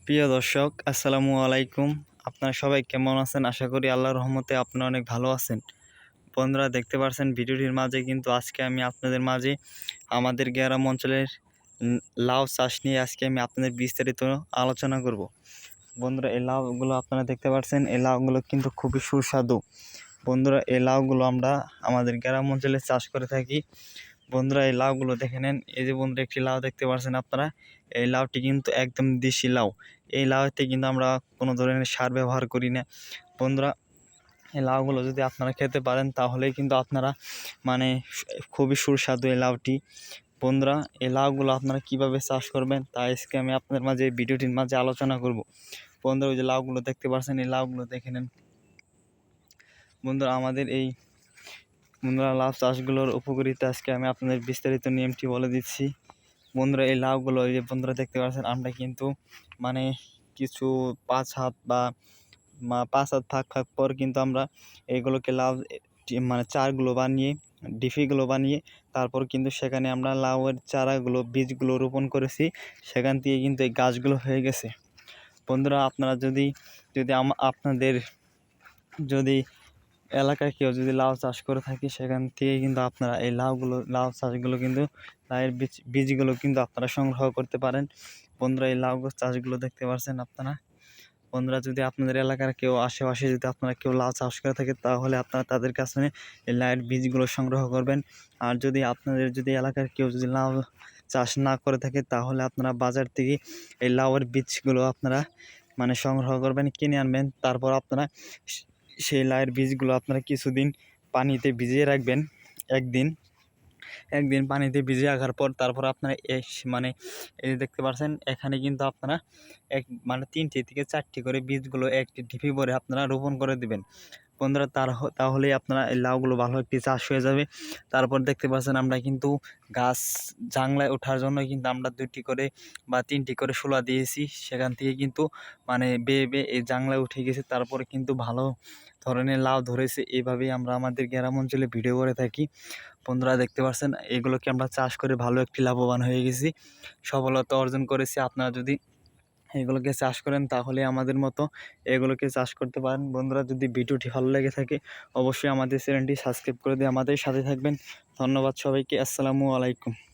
প্রিয় দর্শক, আসসালামু আলাইকুম। আপনারা সবাই কেমন আছেন? আশা করি আল্লাহর রহমতে আপনারা অনেক ভালো আছেন। বন্ধুরা, দেখতে পাচ্ছেন ভিডিওটির মাঝে কিন্তু আজকে আমি আপনাদের মাঝে আমাদের গ্রাম অঞ্চলের লাউ চাষ নিয়ে আজকে আমি আপনাদের বিস্তারিত আলোচনা করব। বন্ধুরা, এই লাউগুলো আপনারা দেখতে পাচ্ছেন, এই লাউগুলো কিন্তু খুবই সুস্বাদু। বন্ধুরা, এই লাউগুলো আমরা আমাদের গ্রাম অঞ্চলে চাষ করে থাকি। বন্ধুরা, এই লাউগুলো দেখে নেন। এই যে বন্ধুরা, একটি লাউ দেখতে পাচ্ছেন আপনারা, এই লাউটি কিন্তু একদম দেশি লাউ। এই লাউতে কিন্তু আমরা কোনো ধরনের সার ব্যবহার করি না। বন্ধুরা, এই লাউগুলো যদি আপনারা খেতে পারেন তাহলেই কিন্তু আপনারা মানে খুবই সুস্বাদু এই লাউটি। বন্ধুরা, এই লাউগুলো আপনারা কীভাবে চাষ করবেন তা আজকে আমি আপনাদের মাঝে এই ভিডিওটির মাঝে আলোচনা করব। বন্ধুরা, ওই যে লাউগুলো দেখতে পাচ্ছেন, এই লাউগুলো দেখে নেন। বন্ধুরা, আমাদের এই লাউ চাষগুলোর উপকারিতা আজকে আমি আপনাদের বিস্তারিত নিয়মটি বলে দিচ্ছি। বন্ধুরা, এই লাউগুলো এই যে বন্ধুরা দেখতে পাচ্ছেন, আমরা কিন্তু মানে কিছু 5 হাত বা 5 হাত ফাঁক পর কিন্তু আমরা এইগুলোকে লাউ মানে চারগুলো বানিয়ে ডিফিগুলো বানিয়ে তারপর কিন্তু সেখানে আমরা লাউয়ের চারাগুলো বীজগুলো রোপণ করেছি। সেখান থেকে কিন্তু এই গাছগুলো হয়ে গেছে। বন্ধুরা, আপনারা যদি আপনাদের যদি এলাকায় কেউ যদি লাউ চাষ করে থাকে সেখান থেকে কিন্তু আপনারা এই লাউ চাষগুলো কিন্তু লাউয়ের বীজগুলো কিন্তু আপনারা সংগ্রহ করতে পারেন। বন্ধুরা, এই লাউ চাষগুলো দেখতে পাচ্ছেন আপনারা। বন্ধুরা, যদি আপনাদের এলাকার কেউ আশেপাশে যদি আপনারা কেউ লাউ চাষ করে থাকে তাহলে আপনারা তাদের কাছে এই লাউয়ের বীজগুলো সংগ্রহ করবেন। আর যদি আপনাদের এলাকার কেউ যদি লাউ চাষ না করে থাকে তাহলে আপনারা বাজার থেকে এই লাউয়ের বীজগুলো আপনারা মানে সংগ্রহ করবেন, কিনে আনবেন। তারপর আপনারা সেই লাউয়ের বীজগুলো আপনারা কিছুদিন পানিতে ভিজিয়ে রাখবেন। একদিন পানিতে ভিজিয়ে রাখার পর তারপর আপনারা এই যে দেখতে পাচ্ছেন, এখানে কিন্তু আপনারা 3টি থেকে 4টি করে বীজগুলো একটি ঢিপি ভরে আপনারা রোপণ করে দেবেন। বন্ধুরা, তাহলেই আপনারা এই লাউগুলো ভালো একটি চাষ হয়ে যাবে। তারপর দেখতে পাচ্ছেন, আমরা কিন্তু গাছ জাংলায় ওঠার জন্য কিন্তু আমরা 2টি করে বা 3টি করে শোলা দিয়েছি। সেখান থেকে কিন্তু বেয়ে বেয়ে এই জাংলায় উঠে গেছে। তারপরে কিন্তু ভালো ধরনের লাউ ধরেছে। এইভাবেই আমরা আমাদের গ্রাম অঞ্চলে ভিডিও করে থাকি। বন্ধুরা, দেখতে পাচ্ছেন, এগুলোকে আমরা চাষ করে ভালো একটি লাভবান হয়ে গেছি, সফলতা অর্জন করেছি। আপনারা যদি এগুলোকে চাষ করেন তাহলে আমাদের মতো এগুলোকে চাষ করতে পারেন। বন্ধুরা, যদি ভিডিওটি ভালো লেগে থাকে অবশ্যই আমাদের চ্যানেলটি সাবস্ক্রাইব করে দিয়ে আমাদের সাথে থাকবেন। ধন্যবাদ সবাইকে। আসসালামু আলাইকুম।